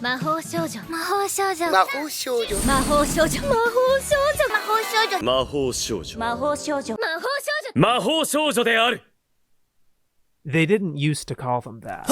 魔法少女魔法少女魔法少女魔法少女魔法少女魔法少女魔法少女魔法少女魔法少女魔法少女である They didn't used to call them that.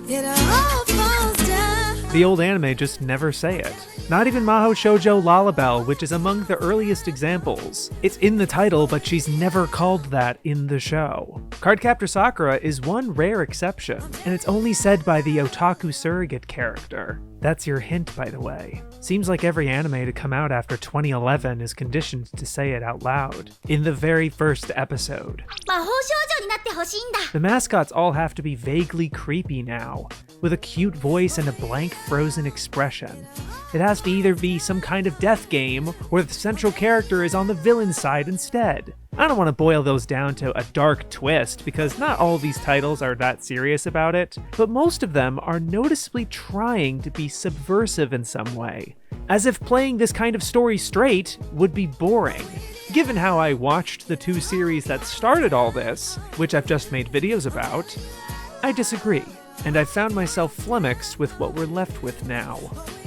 It all falls down. The old anime just never say it. Not even Mahou Shoujo Lalabelle, which is among the earliest examples. It's in the title, but she's never called that in the show. Cardcaptor Sakura is one rare exception, and it's only said by the otaku surrogate character. That's your hint, by the way. Seems like every anime to come out after 2011 is conditioned to say it out loud. In the very first episode. 魔法少女になってほしいんだ The mascots all have to be vaguely creepy now, with a cute voice and a blank frozen expression. It has to either be some kind of death game, or the central character is on the villain's side instead. I don't want to boil those down to a dark twist, because not all these titles are that serious about it, but most of them are noticeably trying to be subversive in some way. As if playing this kind of story straight would be boring. Given how I watched the two series that started all this, which I've just made videos about, I disagree, and I've found myself flummoxed with what we're left with now.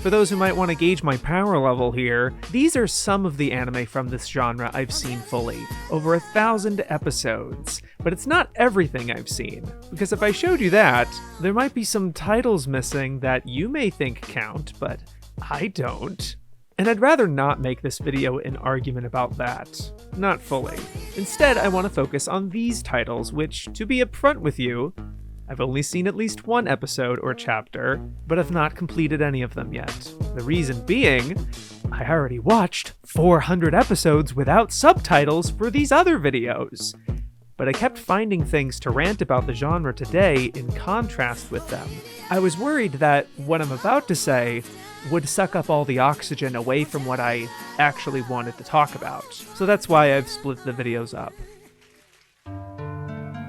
For those who might want to gauge my power level here, these are some of the anime from this genre I've seen fully, over 1,000 episodes. But it's not everything I've seen, because if I showed you that, there might be some titles missing that you may think count, but I don't. And I'd rather not make this video an argument about that. Not fully. Instead, I want to focus on these titles, which, to be upfront with you, I've only seen at least one episode or chapter, but have not completed any of them yet. The reason being, I already watched 400 episodes without subtitles for these other videos. But I kept finding things to rant about the genre today in contrast with them. I was worried that what I'm about to say would suck up all the oxygen away from what I actually wanted to talk about. So that's why I've split the videos up.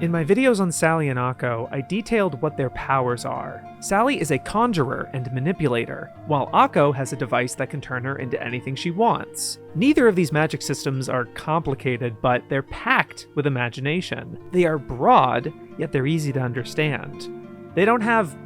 In my videos on Sally and Akko, I detailed what their powers are. Sally is a conjurer and manipulator, while Akko has a device that can turn her into anything she wants. Neither of these magic systems are complicated, but they're packed with imagination. They are broad, yet they're easy to understand. They don't have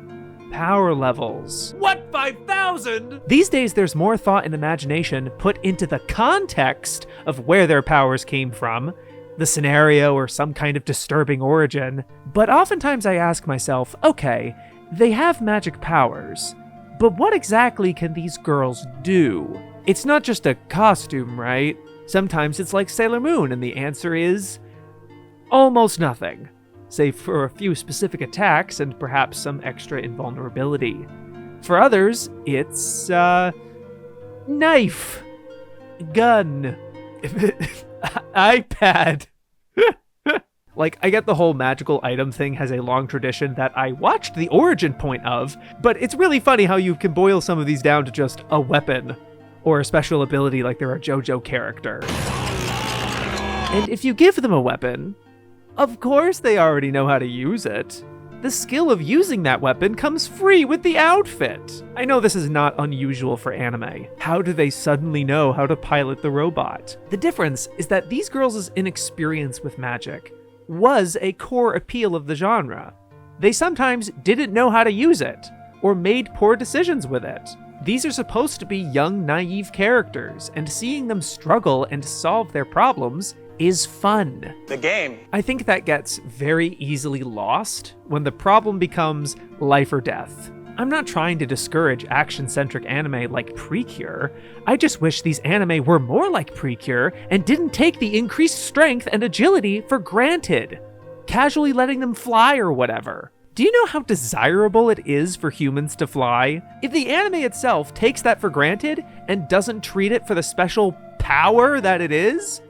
power levels. What, 5,000? These days there's more thought and imagination put into the context of where their powers came from, the scenario or some kind of disturbing origin, but oftentimes I ask myself, okay, they have magic powers, but what exactly can these girls do? It's not just a costume, right? Sometimes it's like Sailor Moon, and the answer is almost nothing, save for a few specific attacks and perhaps some extra invulnerability. For others, it's, knife, gun, iPad. Like, I get the whole magical item thing has a long tradition that I watched the origin point of, but it's really funny how you can boil some of these down to just a weapon or a special ability like they're a JoJo character. And if you give them a weapon, of course they already know how to use it. The skill of using that weapon comes free with the outfit. I know this is not unusual for anime. How do they suddenly know how to pilot the robot? The difference is that these girls' inexperience with magic was a core appeal of the genre. They sometimes didn't know how to use it, or made poor decisions with it. These are supposed to be young, naive characters, and seeing them struggle and solve their problems is fun. The game. I think that gets very easily lost when the problem becomes life or death. I'm not trying to discourage action-centric anime like Precure. I just wish these anime were more like Precure and didn't take the increased strength and agility for granted, casually letting them fly or whatever. Do you know how desirable it is for humans to fly? If the anime itself takes that for granted and doesn't treat it for the special power that it is,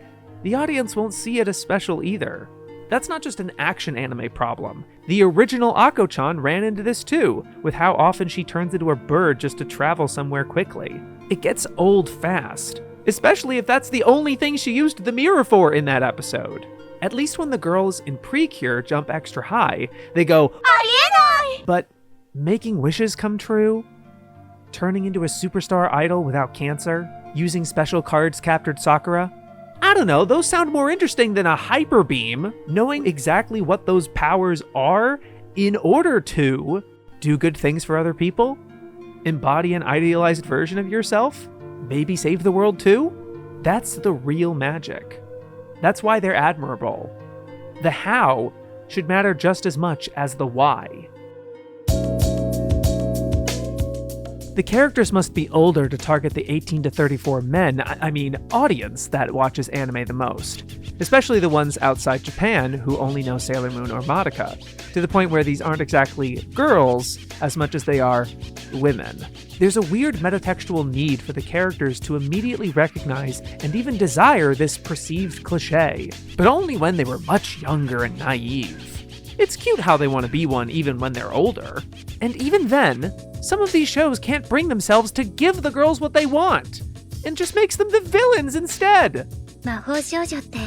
the audience won't see it as special either. That's not just an action anime problem. The original Akko-chan ran into this too, with how often she turns into a bird just to travel somewhere quickly. It gets old fast, especially if that's the only thing she used the mirror for in that episode. At least when the girls in Precure jump extra high, they go, "Arienai!" But making wishes come true? Turning into a superstar idol without cancer? Using special cards captured Sakura? I don't know, those sound more interesting than a hyper beam. Knowing exactly what those powers are in order to Do good things for other people? Embody an idealized version of yourself? Maybe save the world too? That's the real magic. That's why they're admirable. The how should matter just as much as the why. The characters must be older to target the 18 to 34 audience that watches anime the most, especially the ones outside Japan who only know Sailor Moon or Madoka, to the point where these aren't exactly girls as much as they are women. There's a weird metatextual need for the characters to immediately recognize and even desire this perceived cliché, but only when they were much younger and naive. It's cute how they want to be one even when they're older. And even then, some of these shows can't bring themselves to give the girls what they want, and just makes them the villains instead. 魔法少女って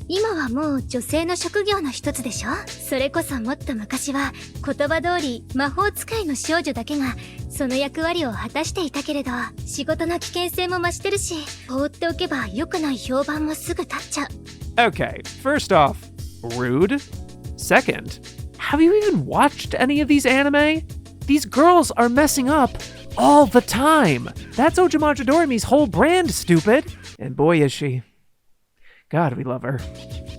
今はもう女性の職業の一つでしょ。それこそもっと昔は言葉通り魔法使いの少女だけがその役割を果たしていたけれど、仕事の危険性も増してるし、放っておけば良くない評判もすぐ立っちゃう。 Okay, first off, rude. Second, have you even watched any of these anime? These girls are messing up all the time. That's Ojimanja Doremi's whole brand, stupid. And boy is she. God, we love her.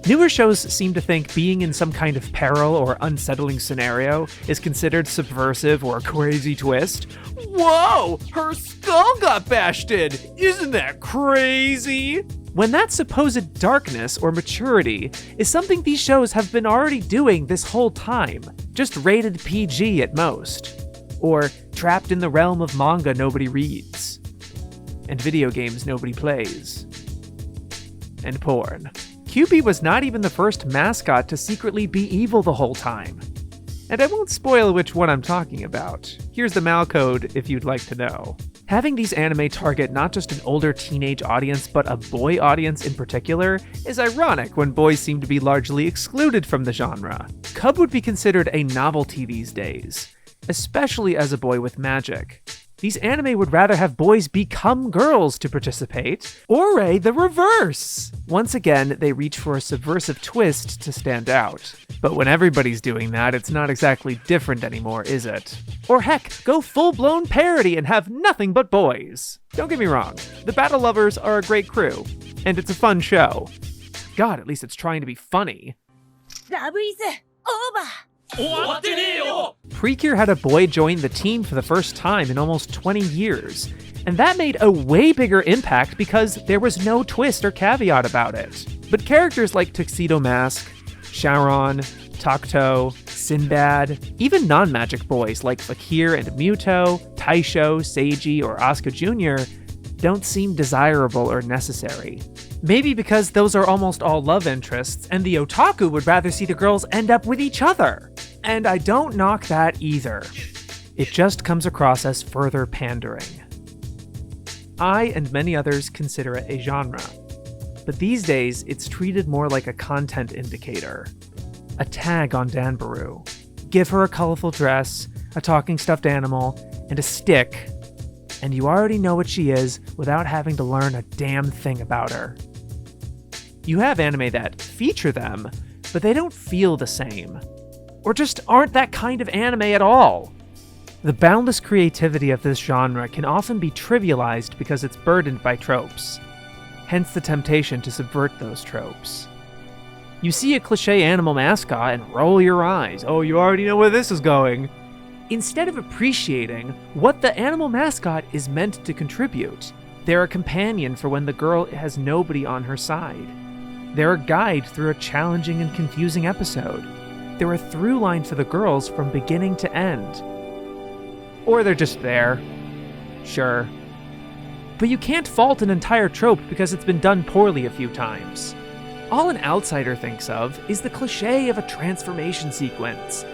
Newer shows seem to think being in some kind of peril or unsettling scenario is considered subversive or a crazy twist. Whoa! Her skull got bashed in! Isn't that crazy? When that supposed darkness or maturity is something these shows have been already doing this whole time, just rated PG at most, or trapped in the realm of manga nobody reads, and video games nobody plays, and porn. Cupid was not even the first mascot to secretly be evil the whole time. And I won't spoil which one I'm talking about. Here's the malcode if you'd like to know. Having these anime target not just an older teenage audience, but a boy audience in particular, is ironic when boys seem to be largely excluded from the genre. Cub would be considered a novelty these days, especially as a boy with magic. These anime would rather have boys become girls to participate, or the reverse! Once again, they reach for a subversive twist to stand out. But when everybody's doing that, it's not exactly different anymore, is it? Or heck, go full-blown parody and have nothing but boys! Don't get me wrong, the Battle Lovers are a great crew, and it's a fun show. God, at least it's trying to be funny. Love is over. Precure had a boy join the team for the first time in almost 20 years, and that made a way bigger impact because there was no twist or caveat about it. But characters like Tuxedo Mask, Sharon, Takuto, Sinbad, even non-magic boys like Fakir and Muto, Taisho, Seiji, or Asuka Jr. don't seem desirable or necessary. Maybe because those are almost all love interests, and the otaku would rather see the girls end up with each other. And I don't knock that either. It just comes across as further pandering. I and many others consider it a genre, but these days it's treated more like a content indicator. A tag on Danbaru. Give her a colorful dress, a talking stuffed animal, and a stick, and you already know what she is without having to learn a damn thing about her. You have anime that feature them, but they don't feel the same, or just aren't that kind of anime at all. The boundless creativity of this genre can often be trivialized because it's burdened by tropes, hence the temptation to subvert those tropes. You see a cliché animal mascot and roll your eyes, oh, you already know where this is going, instead of appreciating what the animal mascot is meant to contribute. They're a companion for when the girl has nobody on her side. They're a guide through a challenging and confusing episode. They're a through line for the girls from beginning to end. Or they're just there. Sure. But you can't fault an entire trope because it's been done poorly a few times. All an outsider thinks of is the cliché of a transformation sequence,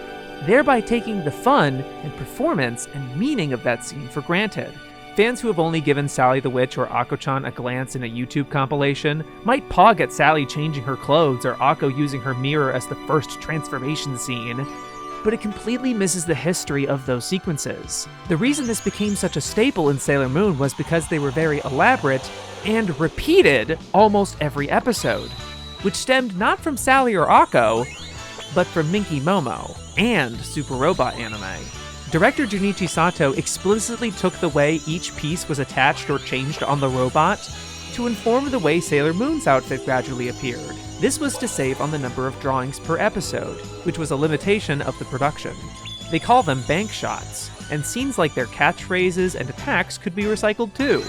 thereby taking the fun and performance and meaning of that scene for granted. Fans who have only given Sally the Witch or Akko-chan a glance in a YouTube compilation might pog at Sally changing her clothes or Akko using her mirror as the first transformation scene, but it completely misses the history of those sequences. The reason this became such a staple in Sailor Moon was because they were very elaborate and repeated almost every episode, which stemmed not from Sally or Akko, but from Minky Momo and Super Robot anime. Director Junichi Sato explicitly took the way each piece was attached or changed on the robot to inform the way Sailor Moon's outfit gradually appeared. This was to save on the number of drawings per episode, which was a limitation of the production. They call them bank shots, and scenes like their catchphrases and attacks could be recycled too.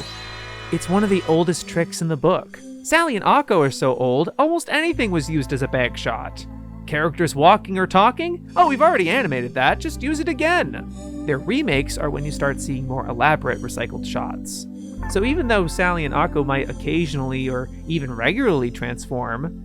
It's one of the oldest tricks in the book. Sally and Akko are so old, almost anything was used as a bank shot. Characters walking or talking? Oh, we've already animated that, just use it again. Their remakes are when you start seeing more elaborate recycled shots. So even though Sally and Akko might occasionally or even regularly transform,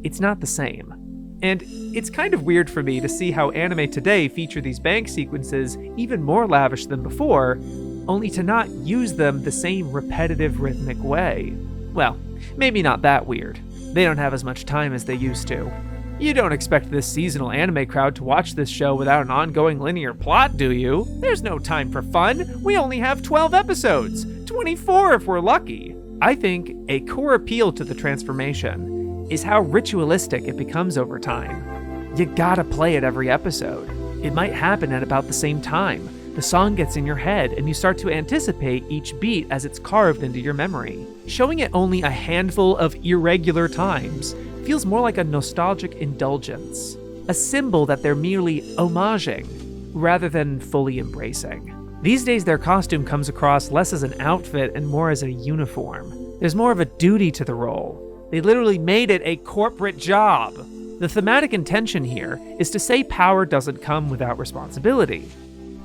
it's not the same. And it's kind of weird for me to see how anime today feature these bank sequences even more lavish than before, only to not use them the same repetitive rhythmic way. Well, maybe not that weird. They don't have as much time as they used to. You don't expect this seasonal anime crowd to watch this show without an ongoing linear plot, do you? There's no time for fun. We only have 12 episodes, 24 if we're lucky. I think a core appeal to the transformation is how ritualistic it becomes over time. You gotta play it every episode. It might happen at about the same time. The song gets in your head and you start to anticipate each beat as it's carved into your memory. Showing it only a handful of irregular times feels more like a nostalgic indulgence, a symbol that they're merely homaging rather than fully embracing. These days their costume comes across less as an outfit and more as a uniform. There's more of a duty to the role. They literally made it a corporate job. The thematic intention here is to say power doesn't come without responsibility.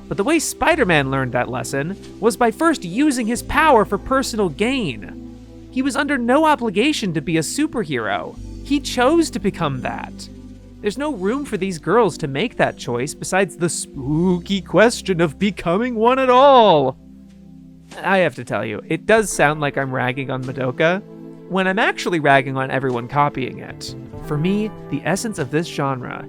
But the way Spider-Man learned that lesson was by first using his power for personal gain. He was under no obligation to be a superhero. He chose to become that. There's no room for these girls to make that choice besides the spooky question of becoming one at all. I have to tell you, it does sound like I'm ragging on Madoka, when I'm actually ragging on everyone copying it. For me, the essence of this genre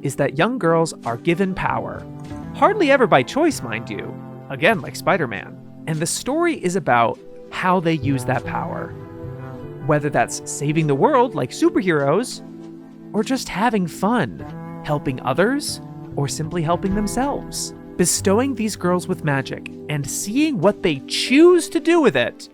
is that young girls are given power. Hardly ever by choice, mind you. Again, like Spider-Man. And the story is about how they use that power. Whether that's saving the world like superheroes, or just having fun, helping others, or simply helping themselves. Bestowing these girls with magic and seeing what they choose to do with it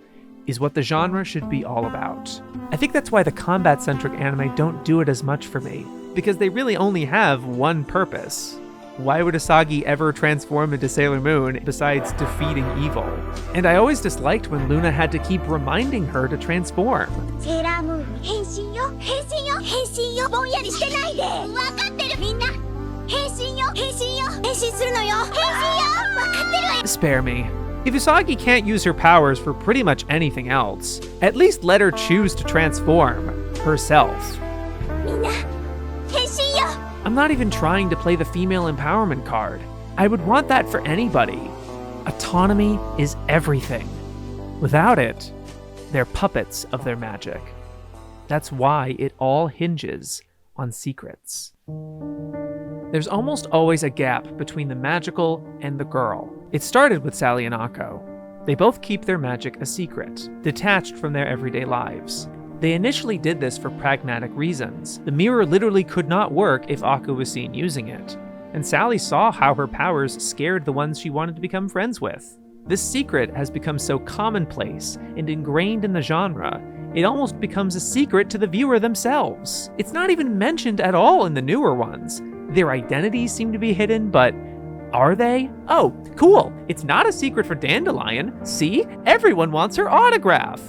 is what the genre should be all about. I think that's why the combat-centric anime don't do it as much for me, because they really only have one purpose. Why would Asagi ever transform into Sailor Moon besides defeating evil? And I always disliked when Luna had to keep reminding her to transform. セーラームーンに変身よ変身よ変身よぼんやりしてないで分かってるみんな変身よ変身よ変身するのよ変身よ分かってるわよ Spare me. If Usagi can't use her powers for pretty much anything else, at least let her choose to transform herself. みんな変身よ I'm not even trying to play the female empowerment card. I would want that for anybody. Autonomy is everything. Without it, they're puppets of their magic. That's why it all hinges on secrets. There's almost always a gap between the magical and the girl. It started with Sally and Akko. They both keep their magic a secret, detached from their everyday lives. They initially did this for pragmatic reasons. The mirror literally could not work if Akko was seen using it. And Sally saw how her powers scared the ones she wanted to become friends with. This secret has become so commonplace and ingrained in the genre, it almost becomes a secret to the viewer themselves. It's not even mentioned at all in the newer ones. Their identities seem to be hidden, but are they? Oh, cool. It's not a secret for Dandelion. See? Everyone wants her autograph.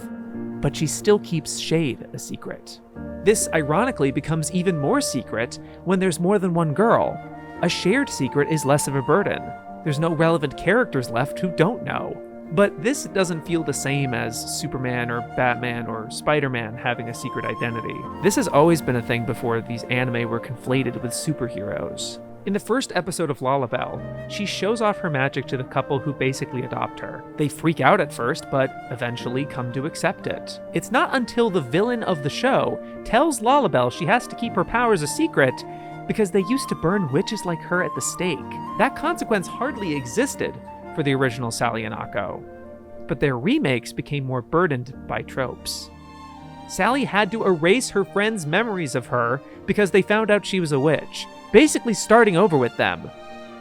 But she still keeps Shade a secret. This ironically becomes even more secret when there's more than one girl. A shared secret is less of a burden. There's no relevant characters left who don't know. But this doesn't feel the same as Superman or Batman or Spider-Man having a secret identity. This has always been a thing before these anime were conflated with superheroes. In the first episode of Lullabelle, she shows off her magic to the couple who basically adopt her. They freak out at first, but eventually come to accept it. It's not until the villain of the show tells Lullabelle she has to keep her powers a secret because they used to burn witches like her at the stake. That consequence hardly existed for the original Sally and Akko, but their remakes became more burdened by tropes. Sally had to erase her friends' memories of her because they found out she was a witch, basically starting over with them.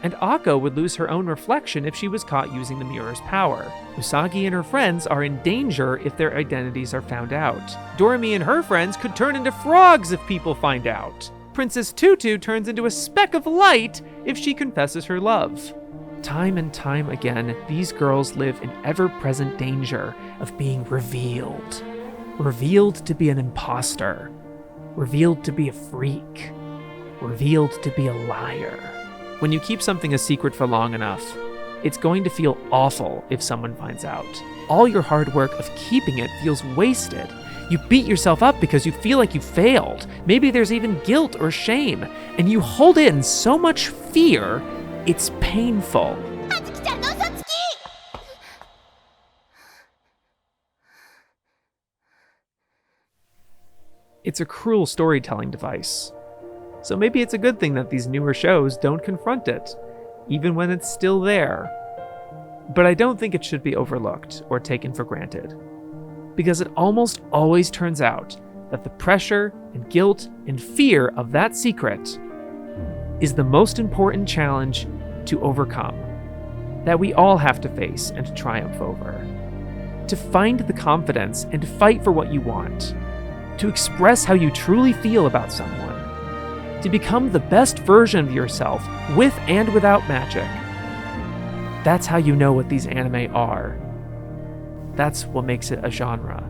and Akko would lose her own reflection if she was caught using the mirror's power. Usagi and her friends are in danger if their identities are found out. Doremi and her friends could turn into frogs if people find out. Princess Tutu turns into a speck of light if she confesses her love. Time and time again, these girls live in ever-present danger of being revealed. Revealed to be an imposter. Revealed to be a freak. Revealed to be a liar. When you keep something a secret for long enough, it's going to feel awful if someone finds out. All your hard work of keeping it feels wasted. You beat yourself up because you feel like you failed. Maybe there's even guilt or shame, and you hold in so much fear, it's painful. はずきちゃんの嘘つき。 It's a cruel storytelling device. So maybe it's a good thing that these newer shows don't confront it, even when it's still there. But I don't think it should be overlooked or taken for granted, because it almost always turns out that the pressure and guilt and fear of that secret is the most important challenge to overcome, that we all have to face and triumph over. To find the confidence and fight for what you want, to express how you truly feel about someone, to become the best version of yourself with and without magic. That's how you know what these anime are. That's what makes it a genre.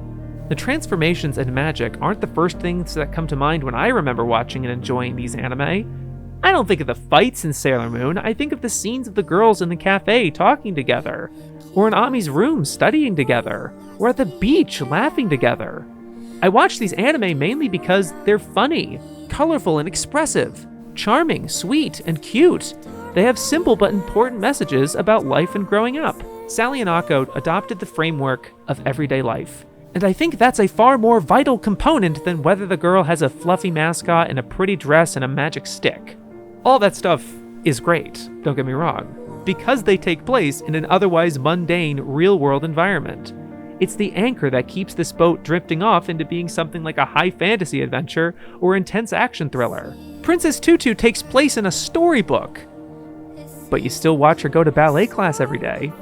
The transformations and magic aren't the first things that come to mind when I remember watching and enjoying these anime. I don't think of the fights in Sailor Moon, I think of the scenes of the girls in the cafe talking together, or in Ami's room studying together, or at the beach laughing together. I watch these anime mainly because they're funny, colorful and expressive, charming, sweet, and cute. They have simple but important messages about life and growing up. Sally and Akko adopted the framework of everyday life, and I think that's a far more vital component than whether the girl has a fluffy mascot and a pretty dress and a magic stick. All that stuff is great, don't get me wrong, because they take place in an otherwise mundane, real-world environment. It's the anchor that keeps this boat drifting off into being something like a high fantasy adventure or intense action thriller. Princess Tutu takes place in a storybook, but you still watch her go to ballet class every day.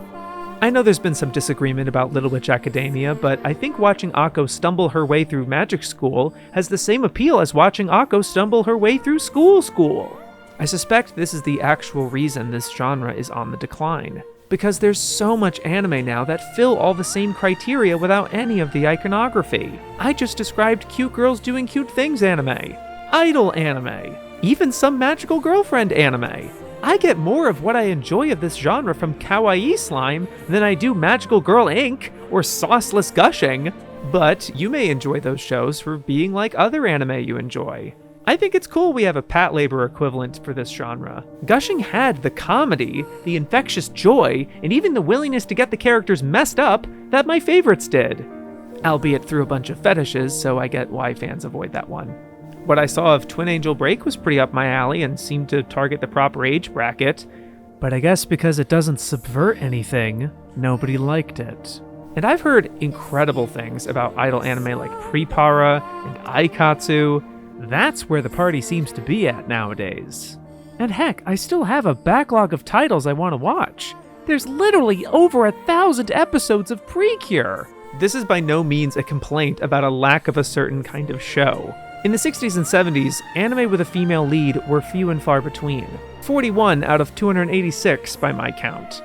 I know there's been some disagreement about Little Witch Academia, but I think watching Akko stumble her way through magic school has the same appeal as watching Akko stumble her way through school. I suspect this is the actual reason this genre is on the decline, because there's so much anime now that fill all the same criteria without any of the iconography. I just described cute girls doing cute things anime, idol anime, even some magical girlfriend anime. I get more of what I enjoy of this genre from Kawaii Slime than I do Magical Girl Inc. or Sauceless Gushing, but you may enjoy those shows for being like other anime you enjoy. I think it's cool we have a Pat Labor equivalent for this genre. Gushing had the comedy, the infectious joy, and even the willingness to get the characters messed up that my favorites did. Albeit through a bunch of fetishes, so I get why fans avoid that one. What I saw of Twin Angel Break was pretty up my alley and seemed to target the proper age bracket, but I guess because it doesn't subvert anything, nobody liked it. And I've heard incredible things about idol anime like Prepara and Aikatsu. That's where the party seems to be at nowadays. And heck, I still have a backlog of titles I want to watch. There's literally over 1,000 episodes of Precure. This is by no means a complaint about a lack of a certain kind of show. In the 60s and 70s, anime with a female lead were few and far between. 41 out of 286 by my count.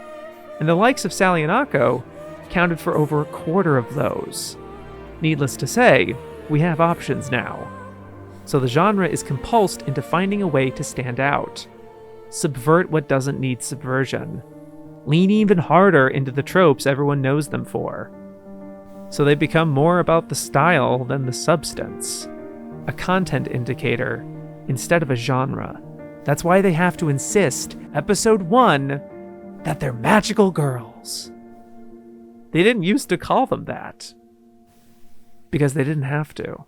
And the likes of Sally and Akko counted for over a quarter of those. Needless to say, we have options now. So the genre is compulsed into finding a way to stand out. Subvert what doesn't need subversion. Lean even harder into the tropes everyone knows them for. So they become more about the style than the substance. A content indicator instead of a genre. That's why they have to insist, episode 1, that they're magical girls. They didn't used to call them that, because they didn't have to.